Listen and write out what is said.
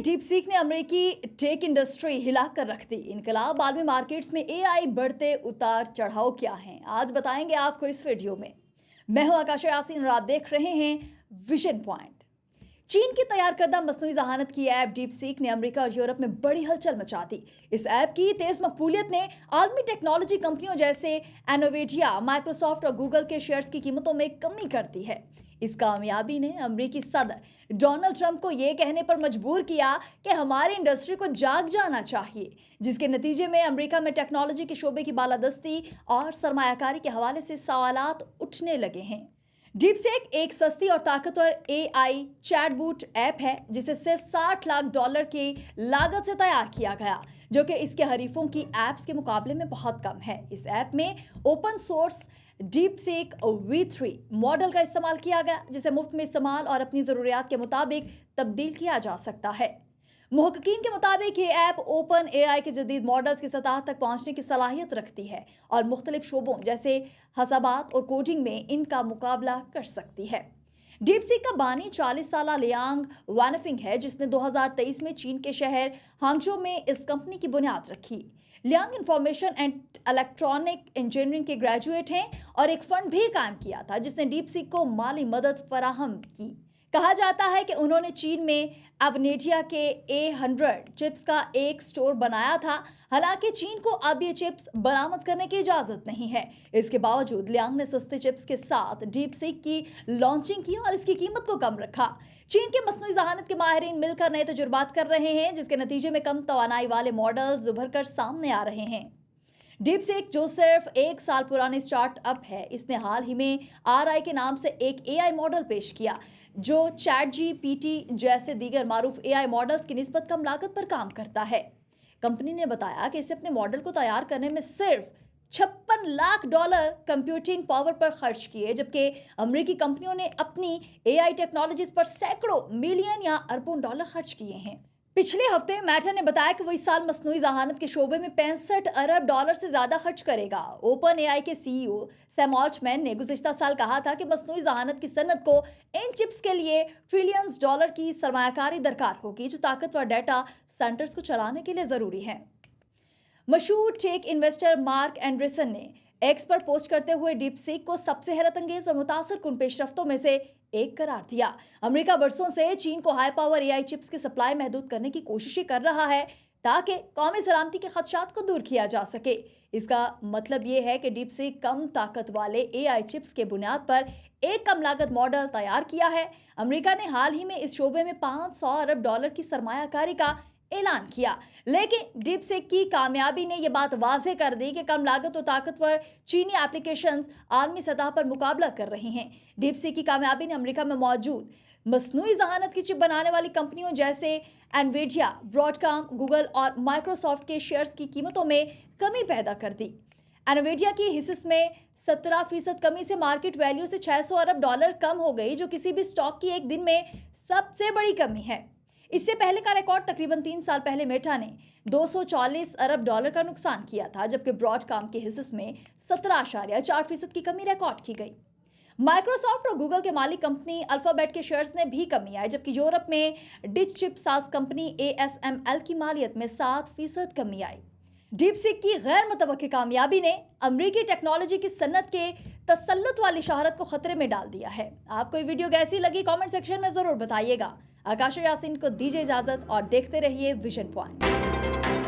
Deep seek ने अमेरिकी tech industry हिलाकर रख दी। इनकलाब आलमी मार्केट्स में एआई बढ़ते उतार चढ़ाव क्या हैं, आज बताएंगे आपको इस वीडियो में। मैं हूं आकाशा यासीन और आप देख रहे हैं विजन पॉइंट। चीन की तैयार करदा मसनूई जहानत की ऐप डीप सीक ने अमेरिका और यूरोप में बड़ी हलचल मचा दी। इस ऐप की तेज मकबूलियत ने आलमी टेक्नोलॉजी कंपनियों जैसे एनवीडिया, माइक्रोसॉफ्ट और गूगल के शेयर्स की कीमतों में कमी कर दी है। इस कामयाबी ने अमेरिकी सदर डोनाल्ड ट्रंप को यह कहने पर मजबूर किया कि हमारी इंडस्ट्री को जाग जाना चाहिए, जिसके नतीजे में अमेरिका में टेक्नोलॉजी के शोबे की बालादस्ती और सरमायाकारी के हवाले से सवालात उठने लगे हैं। डीपसीक एक सस्ती और ताकतवर एआई चैटबॉट ऐप है जिसे सिर्फ $60 लाख की लागत से तैयार किया गया, जो कि इसके हरीफों की ऐप्स के मुकाबले में बहुत कम है। इस ऐप में open source DeepSeek V3 model का इस्तेमाल किया गया, जिसे मुफ्त में इस्तेमाल और अपनी ज़रूरियात के मुताबिक तब्दील किया जा सकता है। मुहक्किकीन के मुताबिक ये ऐप ओपन एआई के जदीद मॉडल्स की सतह तक पहुंचने की सलाहियत रखती है और मुख्तलिफ शोबों जैसे हसाबात और कोडिंग में इनका मुकाबला कर सकती है। डीपसीक का बानी 40 साला लियांग वानफिंग है, जिसने 2023 में चीन के शहर हांगझो में इस कंपनी की बुनियाद रखी। Liang information and electronic engineering के ग्रेजुएट हैं और एक फंड भी कायम किया था जिसने डीपसीक को माली मदद फराहम की। कहा जाता है कि उन्होंने चीन में एवनेडिया के A100 चिप्स का एक स्टोर बनाया था। हालांकि चीन को अब ये चिप्स बरामद करने की इजाजत नहीं है। इसके बावजूद लियांग ने सस्ते चिप्स के साथ डीपसीक की लॉन्चिंग की और इसकी कीमत को कम रखा। चीन के मसनूई जहानत के माहिरीन मिलकर नए तजुर्बात कर रहे हैं, जिसके नतीजे में कम तवानाई वाले मॉडल्स उभर कर सामने आ रहे हैं। डीपसीक, जो सिर्फ 1 साल पुरानी स्टार्टअप है, इसने हाल ही में RI के नाम से एक AI मॉडल पेश किया जो ChatGPT जैसे दीगर मारूफ AI मॉडल्स की निस्बत कम लागत पर काम करता है। कंपनी ने बताया कि इसे अपने मॉडल को तैयार करने में सिर्फ $56 लाख कंप्यूटिंग पावर पर खर्च किए, जबकि अमेरिकी कंपनियों ने अपनी AI टेक्नोलॉजीज पर सैकड़ों मिलियन या अरबों डॉलर खर्च किए हैं। पिछले हफ्ते मेटा ने बताया कि वो इस साल मसनूई जहानत के शोबे में $65 अरब से ज्यादा खर्च करेगा। ओपन एआई के CEO सैम ऑल्टमैन ने गुज़िश्ता साल कहा था कि मसनूई जहानत की सनत को इन चिप्स के लिए ट्रिलियंस डॉलर की सरमायाकारी दरकार होगी, जो ताकतवर डाटा सेंटर्स को चलाने के लिए जरूरी है। मशहूर टेक इन्वेस्टर मार्क एंडरसन ने एक्स पर पोस्ट करते हुए डीपसीक को सबसे हैरतअंगेज और मुतासिर कुन पेशरफ्तों में से एक करार दिया। अमेरिका बरसों से चीन को हाई पावर एआई चिप्स की सप्लाई महदूद करने की कोशिश कर रहा है ताकि कौमी सलामती के खदशात को दूर किया जा सके। इसका मतलब ये है कि डीपसीक कम ताकत वाले एआई चिप्स के बुनियाद पर एक कम लागत मॉडल तैयार किया है। अमेरिका ने हाल ही में इस शोबे में $500 अरब की सरमायाकारी का ऐलान किया, लेकिन डीपसीक की कामयाबी ने यह बात वाज़ेह कर दी कि कम लागत और ताकतवर चीनी एप्लीकेशंस आलमी सतह पर मुकाबला कर रही हैं। डीपसीक की कामयाबी ने अमेरिका में मौजूद मसनूई जहानत की चिप बनाने वाली कंपनियों जैसे एनवीडिया, ब्रॉडकॉम, गूगल और माइक्रोसॉफ्ट के शेयर्स की कीमतों में कमी पैदा कर दी। एनवीडिया की हिस्स में 17% कमी से मार्केट वैल्यू से $600 अरब कम हो गई, जो किसी भी स्टॉक की एक दिन में सबसे बड़ी कमी है। इससे पहले का रिकॉर्ड तकरीबन 3 साल पहले मेटा ने $240 अरब का नुकसान किया था, जबकि ब्रॉडकॉम के हिस्से में 17.4% की कमी रिकॉर्ड की गई। माइक्रोसॉफ्ट और गूगल के मालिक कंपनी अल्फाबेट के शेयर्स में भी कमी आई, जबकि यूरोप में डिच चिप साज कंपनी ASML की मालियत में 7% कमी आई। डीपसीक की गैर मुतवक्की कामयाबी ने अमेरिकी टेक्नोलॉजी की सन्नत के तसल्लुत वाली शहरत को खतरे में डाल दिया है। आपको ये वीडियो कैसी लगी, कमेंट सेक्शन में जरूर बताइएगा। आकाशा यासीन को दीजिए इजाजत और देखते रहिए विजन पॉइंट।